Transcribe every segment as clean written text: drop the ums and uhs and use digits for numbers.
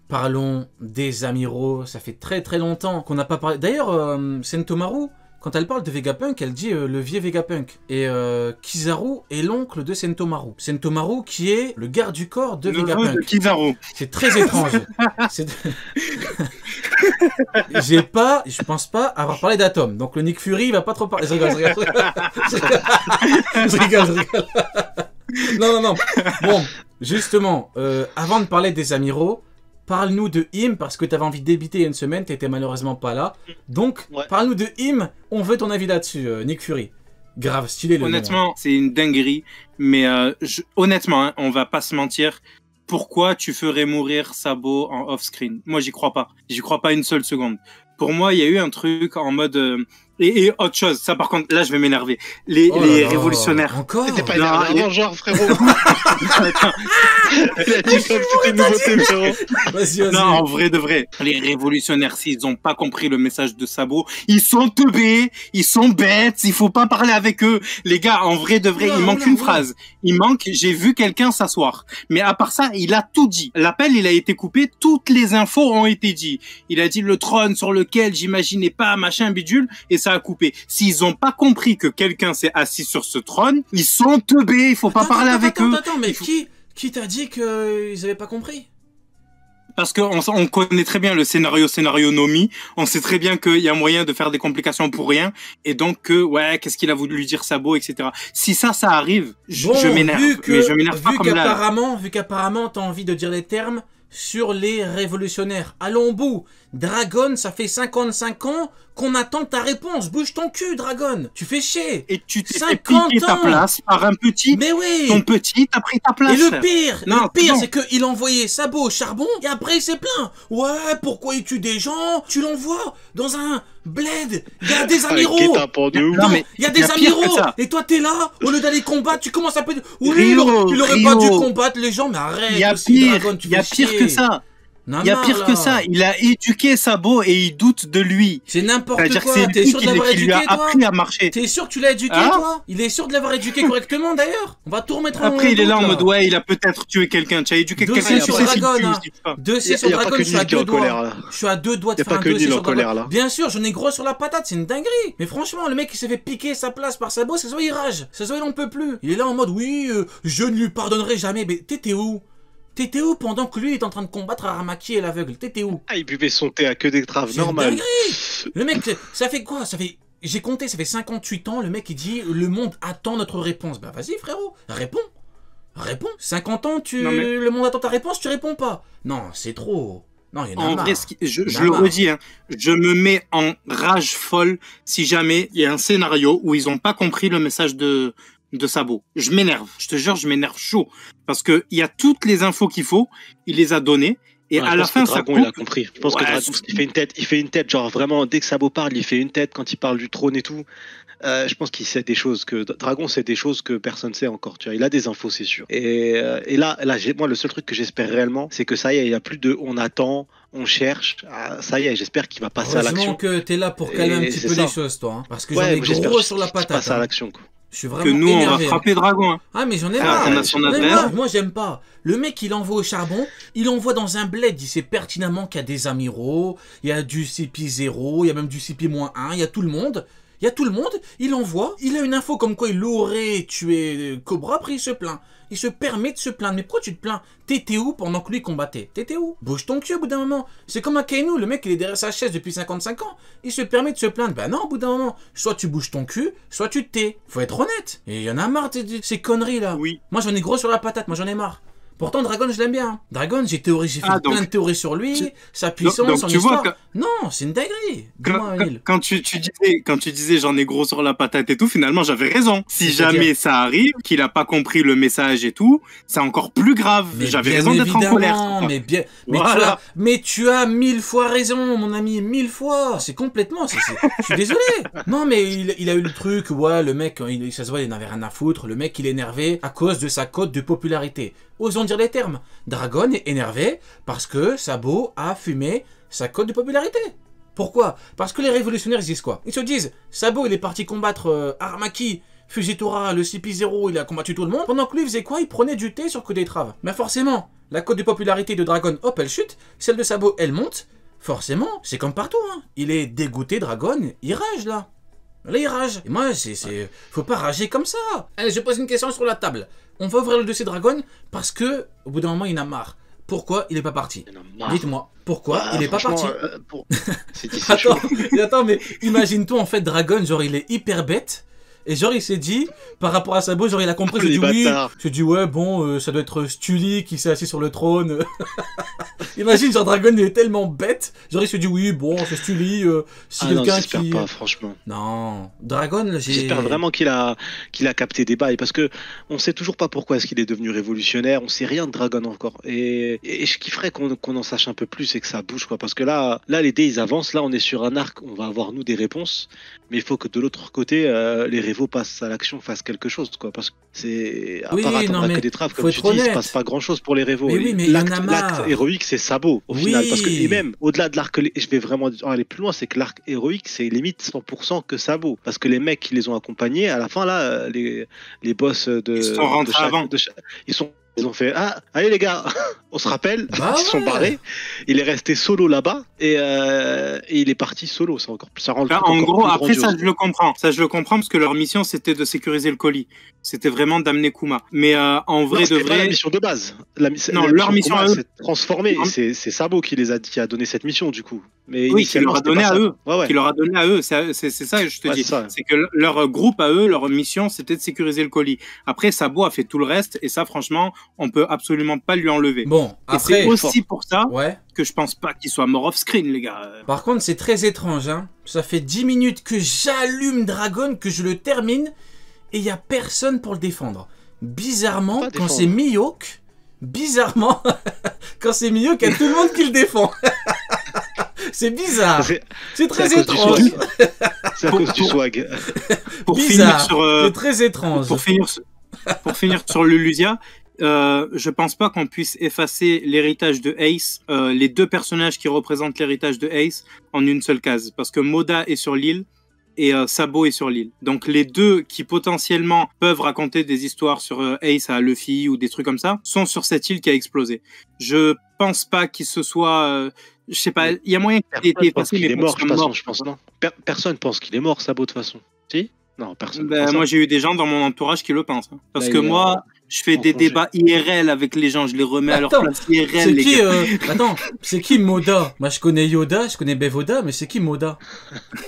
Parlons des amiraux. Ça fait très très longtemps qu'on n'a pas parlé. D'ailleurs, Sentomaru, quand elle parle de Vegapunk, elle dit le vieux Vegapunk. Et Kizaru est l'oncle de Sentomaru. Sentomaru qui est le garde du corps de Vegapunk. De Kizaru. C'est très étrange. Je pense pas avoir parlé d'Atom. Donc le Nick Fury il va pas trop parler. Je rigole. Je rigole. Non. Bon, justement, avant de parler des amiraux, parle-nous de Im, parce que tu avais envie de débiter il y a une semaine, tu n'étais malheureusement pas là. Donc, parle-nous de Im, on veut ton avis là-dessus, Nick Fury. Grave, stylé le nom. Honnêtement, c'est une dinguerie, mais honnêtement, hein, on va pas se mentir, pourquoi tu ferais mourir Sabo en off-screen? Moi, j'y crois pas. J'y crois pas une seule seconde. Pour moi, il y a eu un truc en mode... Et autre chose, ça par contre, là je vais m'énerver. Les révolutionnaires. Encore? C'était pas énervant, genre, frérot. Il a dit comme c'était une nouveauté, frérot. Vas-y. Non, en vrai de vrai. Les révolutionnaires, s'ils ont pas compris le message de Sabo, ils sont teubés, ils sont bêtes, il faut pas parler avec eux. Les gars, en vrai de vrai, il manque une phrase. Il manque, j'ai vu quelqu'un s'asseoir. Mais à part ça, il a tout dit. L'appel, il a été coupé, toutes les infos ont été dites. Il a dit le trône sur lequel j'imaginais pas, machin, bidule, et ça a coupé. S'ils ont pas compris que quelqu'un s'est assis sur ce trône, ils sont teubés, il faut pas parler avec eux. Attends, mais qui t'a dit qu'ils avaient pas compris? Parce qu'on connaît très bien le scénario Nomi, on sait très bien qu'il y a moyen de faire des complications pour rien, et donc qu'est-ce qu'il a voulu lui dire Sabo, etc. Si ça arrive, je m'énerve, mais je m'énerve pas comme là. Vu qu'apparemment t'as envie de dire les termes sur les révolutionnaires. Allons au bout. Dragon, ça fait 55 ans qu'on attend ta réponse. Bouge ton cul, Dragon. Tu fais chier. Et tu t'es fait piquer ta place par un petit. Mais oui. Ton petit t'a pris ta place. Et le pire, c'est qu'il envoyait Sabo au charbon et après il s'est plaint. Ouais, pourquoi il tue des gens? Tu l'envoies dans un bled. Il y a des amiraux. Non, mais il y a des amiraux. Et toi, t'es là, au lieu d'aller combattre, tu commences à péter. Oui, il aurait pas dû combattre les gens, mais arrête. Il y a pire que ça. Il y a pire que ça, il a éduqué Sabo et il doute de lui. C'est n'importe quoi, c'est t'es sûr de l'avoir éduqué, toi? Appris à marcher. T'es sûr que tu l'as éduqué, toi? Il est sûr de l'avoir éduqué correctement, d'ailleurs? On va tout remettre en Après, il est là en mode, il a peut-être tué quelqu'un. Tu as éduqué quelqu'un sur Dragon, Dossier sur Dragon, je suis à 2 doigts. Je suis à 2 doigts de faire un dossier sur Dragon. Bien sûr, j'en ai gros sur la patate, c'est une dinguerie. Mais franchement, le mec, il s'est fait piquer sa place par Sabo, c'est soit il rage, c'est soit il en peut plus. Il est là en mode, oui, je ne lui pardonnerai jamais. Mais t'étais où? T'étais où pendant que lui est en train de combattre Aramaki et l'aveugle? T'étais où? Il buvait son thé à queue d'étrave, normal. Le mec, ça fait quoi? J'ai compté, ça fait 58 ans, le mec il dit le monde attend notre réponse. Bah vas-y frérot, réponds. 50 ans, le monde attend ta réponse, tu réponds pas. Non, c'est trop. Non, il y en a marre. Vrai, je le redis, hein, je me mets en rage folle si jamais il y a un scénario où ils ont pas compris le message de Sabo. Je m'énerve. Je te jure, je m'énerve chaud. Parce que il y a toutes les infos qu'il faut. Il les a données. Et à la fin, Dragon, il a compris. Je pense que Dragon, il fait une tête. Genre vraiment, dès que Sabo parle, il fait une tête quand il parle du trône et tout. Je pense qu'il sait des choses que Dragon sait des choses que personne sait encore. Tu vois, il a des infos, c'est sûr. Et là, moi, le seul truc que j'espère réellement, c'est que ça y est, il y a plus de on attend, on cherche. Ça y est, j'espère qu'il va passer à l'action. Heureusement que t'es là pour calmer un petit peu les choses, toi. Hein, parce que j'en ai gros sur la patate. Passer à l'action, quoi. Je suis vraiment que nous, énervé, on va frapper Dragon. Hein. Ah, mais j'en ai marre. Moi, j'aime pas. Le mec, il envoie au charbon, il envoie dans un bled. Il sait pertinemment qu'il y a des amiraux, il y a du CP0, il y a même du CP-1, il y a tout le monde. Il envoie, il a une info comme quoi il aurait tué Cobra, après il se plaint. Il se permet de se plaindre. Mais pourquoi tu te plains? T'étais où pendant que lui combattait? T'étais où? Bouge ton cul au bout d'un moment. C'est comme Akainu, le mec il est derrière sa chaise depuis 55 ans. Il se permet de se plaindre. Ben non, au bout d'un moment. Soit tu bouges ton cul, soit tu te tais. Faut être honnête. Et il y en a marre de ces conneries là. Oui. Moi j'en ai gros sur la patate, moi j'en ai marre. Pourtant, Dragon, je l'aime bien. Dragon, j'ai fait plein de théories sur lui, sa puissance, son histoire. Non, c'est une dinguerie. Quand tu disais j'en ai gros sur la patate et tout, finalement, j'avais raison. Si jamais ça arrive, qu'il a pas compris le message et tout, c'est encore plus grave. J'avais raison d'être en colère. Mais tu as 1000 fois raison, mon ami, 1000 fois. C'est complètement. Je suis désolé. Non, mais il a eu le truc, le mec, ça se voit, il n'avait rien à foutre. Le mec, il est énervé à cause de sa cote de popularité. Osons dire les termes. Dragon est énervé parce que Sabo a fumé sa cote de popularité. Pourquoi? Parce que les révolutionnaires ils disent quoi? Ils se disent, Sabo il est parti combattre Aramaki Fujitora, le CP0, il a combattu tout le monde. Pendant que lui faisait quoi? Il prenait du thé sur le coup d'étrave. Mais forcément, la cote de popularité de Dragon, hop, elle chute. Celle de Sabo, elle monte. Forcément, c'est comme partout, hein. Il est dégoûté, Dragon, il rage, là. Là, il rage. Et moi, faut pas rager comme ça. Allez, je pose une question sur la table. On va ouvrir le dossier Dragon parce que, au bout d'un moment, il en a marre. Pourquoi il est pas parti? Dites-moi, pourquoi il est pas parti? Attends, mais imagine-toi, en fait, Dragon, genre, il est hyper bête. Et genre, il s'est dit, par rapport à Sabo, genre, il a compris, il s'est dit, ouais, bon, ça doit être Stuli qui s'est assis sur le trône. Imagine, genre, Dragon, il est tellement bête. Genre, il s'est dit, oui, bon, c'est Stuli, si quelqu'un qui... J'espère pas, franchement. Non, Dragon, j'espère vraiment qu'il a capté des bails, parce que on sait toujours pas pourquoi est-ce qu'il est devenu révolutionnaire, on sait rien de Dragon encore. Et je kifferais qu'on en sache un peu plus et que ça bouge, quoi, parce que là, les dés, ils avancent, là, on est sur un arc, on va avoir, nous, des réponses, mais il faut que de l'autre côté, les révos passent à l'action, fassent quelque chose, quoi, parce que c'est à part attendre que des traves, comme tu dis, il se passe pas grand chose pour les révos. Mais l'acte héroïque, c'est Sabo au final, parce que et même au-delà de l'arc, je vais vraiment aller plus loin, c'est que l'arc héroïque, c'est limite 100% que Sabo, parce que les mecs qui les ont accompagnés, à la fin là, les boss ils sont rentrés avant. Ils ont fait allez les gars, on se rappelle, ils sont barrés. Il est resté solo là-bas et il est parti solo. Ça encore, ça rend le truc en gros, plus après grandiose. ça je le comprends. Ça je le comprends parce que leur mission c'était de sécuriser le colis. C'était vraiment d'amener Kuma. Mais en vrai de vrai, la mission de base. Leur mission à eux, c'est transformé. C'est Sabo qui a donné cette mission du coup. Mais oui, qui leur a donné à eux. Qui leur a donné à eux. C'est ça que je te dis. C'est que leur groupe à eux, leur mission c'était de sécuriser le colis. Après Sabo a fait tout le reste et ça franchement, on peut absolument pas lui enlever. Bon, après, c'est aussi pour ça que je pense pas qu'il soit mort off screen, les gars. Par contre, c'est très étrange, hein. Ça fait 10 minutes que j'allume Dragon, que je le termine, et il y a personne pour le défendre. Bizarrement, quand c'est Mihawk, il y a tout le monde qui le défend. C'est bizarre. C'est très étrange. C'est à cause du swag. C'est très étrange. Pour finir sur le Lusia, je pense pas qu'on puisse effacer l'héritage de Ace, les deux personnages qui représentent l'héritage de Ace, en une seule case. Parce que Moda est sur l'île et Sabo est sur l'île. Donc les deux qui potentiellement peuvent raconter des histoires sur Ace à Luffy ou des trucs comme ça, sont sur cette île qui a explosé. Je pense pas qu'il se soit... je sais pas, il y a moyen qu'il ait été effacé, mais il est mort, je pense, non. Personne pense qu'il est mort, Sabo, de toute façon. Si? Non, personne. Moi, j'ai eu des gens dans mon entourage qui le pensent. Hein. Parce que moi, je fais des débats IRL avec les gens, je les remets à leur place IRL, les gars. Attends, c'est qui Moda? Moi, je connais Yoda, je connais Bevoda, mais c'est qui Moda?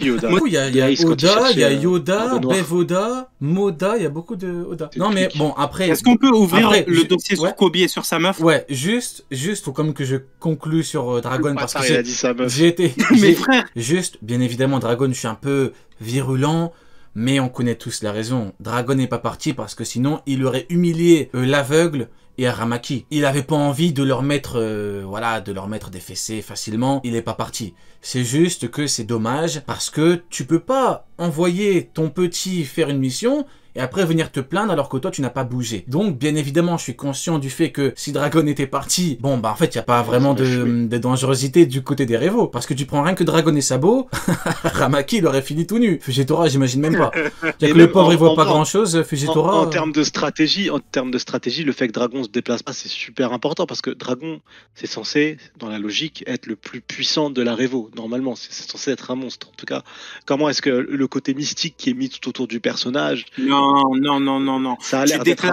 Yoda. Il y a Oda, il y a Yoda, Bevoda, Moda, il y a beaucoup de Oda. Non, mais bon, après... Est-ce qu'on peut ouvrir le dossier sur Kobe et sur sa meuf? Ouais, juste, faut quand même que je conclue sur Dragon, parce que il a dit sa meuf. j'ai été... Mes frères. Juste, bien évidemment, Dragon, je suis un peu virulent, mais on connaît tous la raison. Dragon n'est pas parti parce que sinon, il aurait humilié l'aveugle et Aramaki. Il avait pas envie de leur mettre, de leur mettre des fessées facilement. Il est pas parti. C'est juste que c'est dommage parce que tu peux pas envoyer ton petit faire une mission et après venir te plaindre alors que toi tu n'as pas bougé. Donc bien évidemment je suis conscient du fait que si Dragon était parti, bon bah en fait il n'y a pas vraiment de dangerosité du côté des révos. Parce que tu prends rien que Dragon et Sabo, Ramaki il aurait fini tout nu. Fujitora j'imagine même pas. Que le pauvre il voit pas grand chose, Fujitora... En termes de stratégie, le fait que Dragon se déplace pas c'est super important parce que Dragon c'est censé, dans la logique, être le plus puissant de la révo. Normalement c'est censé être un monstre. En tout cas, comment est-ce que le côté mystique qui est mis tout autour du personnage... Non. Ça a l'air d'être...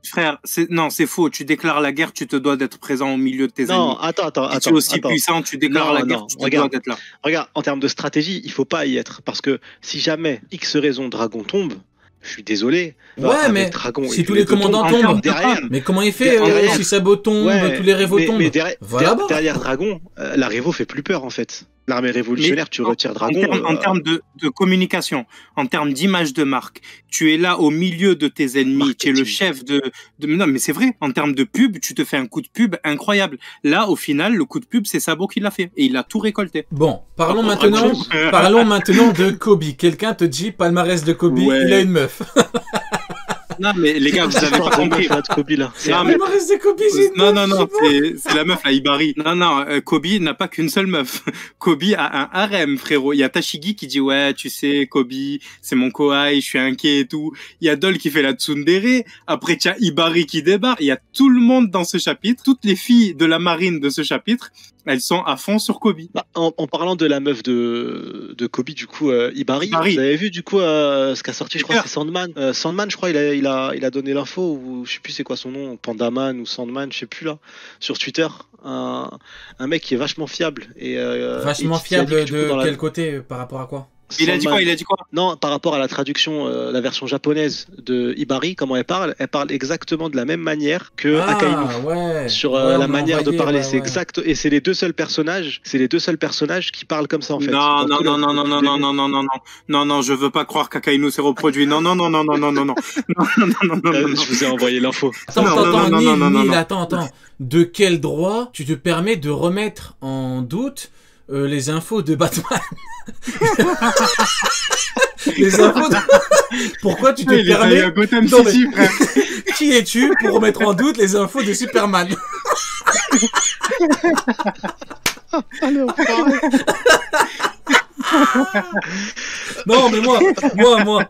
Frère, c'est faux. Tu déclares la guerre, tu te dois d'être présent au milieu de tes ennemis. Non, attends. Si tu es aussi puissant, tu déclares la guerre, tu te dois d'être là. Regarde, en termes de stratégie, il faut pas y être. Parce que si jamais X raison Dragon tombe, je suis désolé. Ouais, mais Dragon, si tous les commandants tombent, mais comment il fait si Sabo tombe, tous les révos tombent? Mais derrière Dragon, la révo fait plus peur en fait. L'armée révolutionnaire, tu retires Dragon. En termes de communication, en termes d'image de marque, tu es là au milieu de tes ennemis, tu es le chef de... Non, mais c'est vrai, en termes de pub, tu te fais un coup de pub incroyable. Là, au final, le coup de pub, c'est Sabo qui l'a fait. Et il a tout récolté. Bon, parlons maintenant de Kobe. Quelqu'un te dit, palmarès de Kobe, il a une meuf. Non, mais les gars, vous avez pas compris. Kobe, là. Non, mais... Kobe, non, c'est la meuf, là, Ibari. Non, Kobe n'a pas qu'une seule meuf. Kobe a un harem, frérot. Il y a Tashigi qui dit, ouais, tu sais, Kobe, c'est mon kohai, je suis inquiet et tout. Il y a Dol qui fait la tsundere. Après, tu as Ibari qui débarque. Il y a tout le monde dans ce chapitre. Toutes les filles de la marine de ce chapitre, elles sont à fond sur Kobe. Bah, en parlant de la meuf de Kobe, du coup, Ibari, vous avez vu du coup ce qu'a sorti, je crois, c'est Sandman. Sandman, je crois, il a donné l'info, ou je sais plus c'est quoi son nom, Pandaman ou Sandman, je sais plus là, sur Twitter. Un mec qui est vachement fiable. Vachement fiable de quel côté, par rapport à quoi? Il a dit quoi? Non, par rapport à la traduction, la version japonaise de Ibari, comment elle parle exactement de la même manière que Akainu. Sur la manière de parler, c'est exact. Et c'est les deux seuls personnages qui parent comme ça en fait. Non, je veux pas croire qu'Akainu s'est reproduit. Non. Je vous ai envoyé l'info. Attends. De quel droit tu te permets de remettre en doute les infos de Batman? Les infos de... Pourquoi tu te permets Gotham City, frère. Qui es-tu pour remettre en doute les infos de Superman? Non mais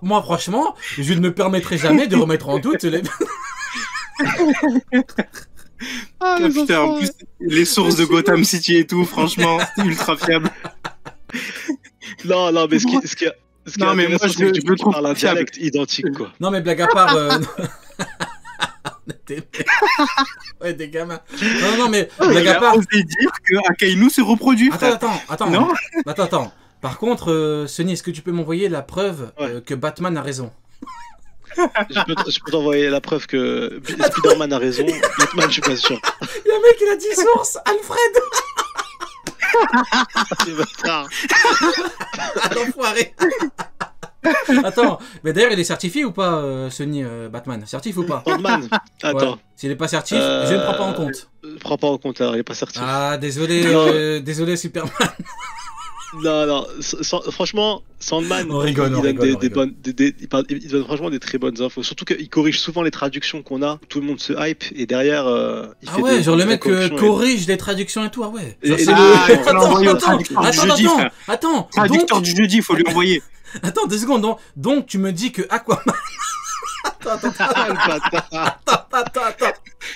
moi franchement, je ne me permettrai jamais de remettre en doute les... Putain, en plus, les sources de Gotham City et tout, franchement, c'est ultra fiable. Non, mais ce qui non, mais moi, je veux trop parler un dialecte identique, quoi. Non, mais blague à part... Ouais, des gamins. Non, mais blague à part... Il a osé dire que Akainu s'est reproduit. Attends. Non. Attends. Par contre, Sony, est-ce que tu peux m'envoyer la preuve que Batman a raison? Je peux t'envoyer la preuve que Spider-Man a raison. Batman, je suis pas sûr. Il y a un mec, il a 10 sources. Alfred. L'enfoiré. Attends, mais d'ailleurs, il est certifié ou pas, Sony Batman? Certif ou pas? Batman. Attends. Ouais. S'il n'est pas certif, je ne prends pas en compte. Prends pas en compte, alors, il est pas certif. Ah, désolé, Superman. Non, franchement, Sandman, il donne franchement des très bonnes infos. Surtout qu'il corrige souvent les traductions qu'on a, tout le monde se hype, et derrière, il fait ouais, genre le mec corrige les traductions et tout, ah ouais. Attends. Traducteur du jeudi, il faut lui envoyer. Attends, 2 secondes, donc tu me dis que Aquaman... Attends.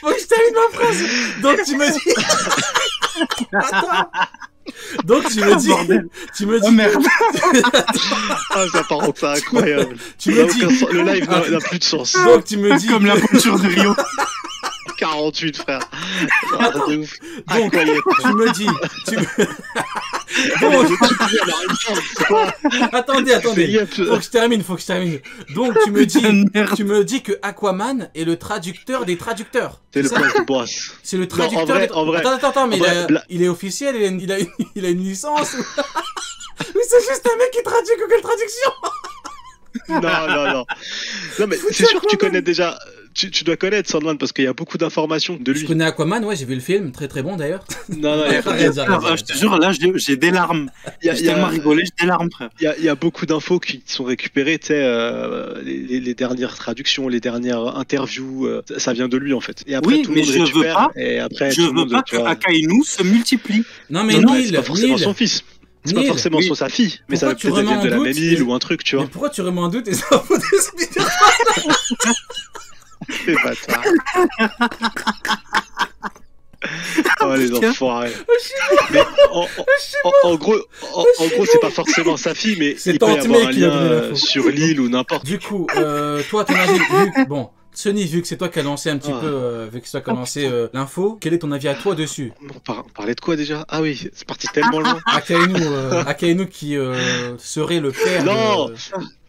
Faut que je termine ma phrase. Donc tu me dis... Attends. Donc tu me dis oh merde. Ça part en ça, incroyable. Le live n'a plus de sens. Donc tu me dis comme la voiture de Rio. 48 frère. Attends. Donc tu me dis Attendez. Faut que je termine. Donc tu me dis que Aquaman est le traducteur des traducteurs. C'est le point de boss. C'est le traducteur en vrai. Attends, mais il est officiel, il a une licence. Mais c'est juste un mec qui traduit Google Traduction. Non mais c'est sûr que tu connais déjà. Tu dois connaître Sandman parce qu'il y a beaucoup d'informations de lui. Je connais Aquaman, ouais, j'ai vu le film, très très bon d'ailleurs. Non, je te jure, là j'ai des larmes. J'ai tellement rigolé, j'ai des larmes, frère. Il y a beaucoup d'infos qui sont récupérées, tu sais, les dernières traductions, les dernières interviews, ça vient de lui en fait. Et après, oui, tout le monde récupère. Je veux pas que Akainu se multiplie. Non, mais c'est pas forcément son fils. C'est pas forcément sur sa fille, mais ça peut-être vient de la même île ou un truc, tu vois. Mais pourquoi tu remets en doute les infos des Spider-Man? C'est bâtard. Oh les enfoirés. Mais en gros, c'est pas forcément sa fille, mais il peut y avoir un lien sur l'île ou n'importe. Du coup, toi, ton avis, bon, Sony, vu que c'est toi qui as lancé un petit peu, vu que c'est toi qui as lancé l'info, quel est ton avis à toi dessus? On parlait de quoi déjà? Ah oui, c'est parti tellement loin. Akainu qui serait le père.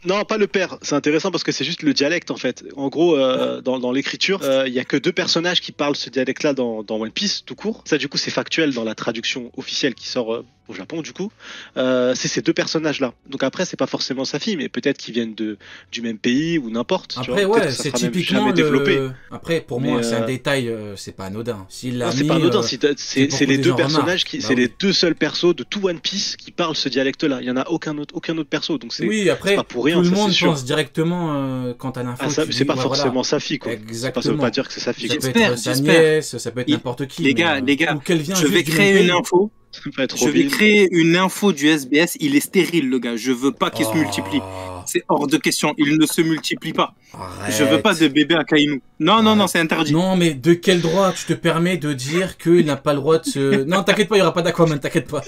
Non, pas le père. C'est intéressant parce que c'est juste le dialecte en fait. En gros, dans l'écriture, il y a que 2 personnages qui parlent ce dialecte-là dans One Piece tout court. Ça, du coup, c'est factuel dans la traduction officielle qui sort au Japon, du coup. C'est ces 2 personnages-là. Donc après, c'est pas forcément sa fille, mais peut-être qu'ils viennent du même pays ou n'importe. Après, ouais, c'est typiquement développé. Après, pour moi, c'est un détail, c'est pas anodin. C'est pas anodin. C'est les 2 personnages c'est les 2 seuls persos de tout One Piece qui parlent ce dialecte-là. Il y en a aucun autre perso. Donc c'est pas pour rien. Tout le monde pense directement quand t'as l'info. C'est pas forcément sa fille, quoi. Exactement. Ça veut pas dire que c'est sa fille. Ça peut être sa nièce, ça peut être n'importe qui. Les gars, je vais créer une info. Je vais créer une info du SBS. Il est stérile, le gars. Je veux pas qu'il se multiplie. C'est hors de question. Il ne se multiplie pas. Arrête. Je veux pas de bébé à Kainu. Non, c'est interdit. Non, mais de quel droit tu te permets de dire qu'il n'a pas le droit de se... Non, t'inquiète pas, il y aura pas d'Aquaman, t'inquiète pas.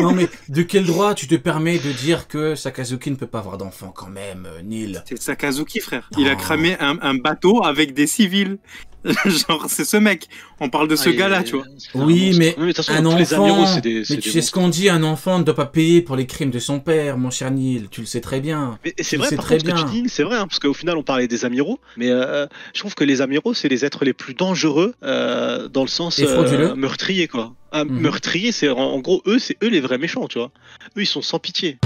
Non, mais de quel droit tu te permets de dire que Sakazuki ne peut pas avoir d'enfant quand même, Neil? C'est Sakazuki, frère. Il a cramé un bateau avec des civils. Genre, c'est ce mec. On parle de ce gars-là, tu vois. Oui, mais un enfant. Mais tu sais ce qu'on dit, un enfant ne doit pas payer pour les crimes de son père, mon cher Neil. Tu le sais très bien. Mais c'est vrai, par contre, ce que tu dis, c'est vrai, hein, parce qu'au final, on parlait des amiraux, mais je trouve que les amiraux, c'est les êtres les plus dangereux dans le sens meurtrier, quoi. Meurtrier, c'est en gros eux, c'est eux les vrais méchants, tu vois. Eux, ils sont sans pitié.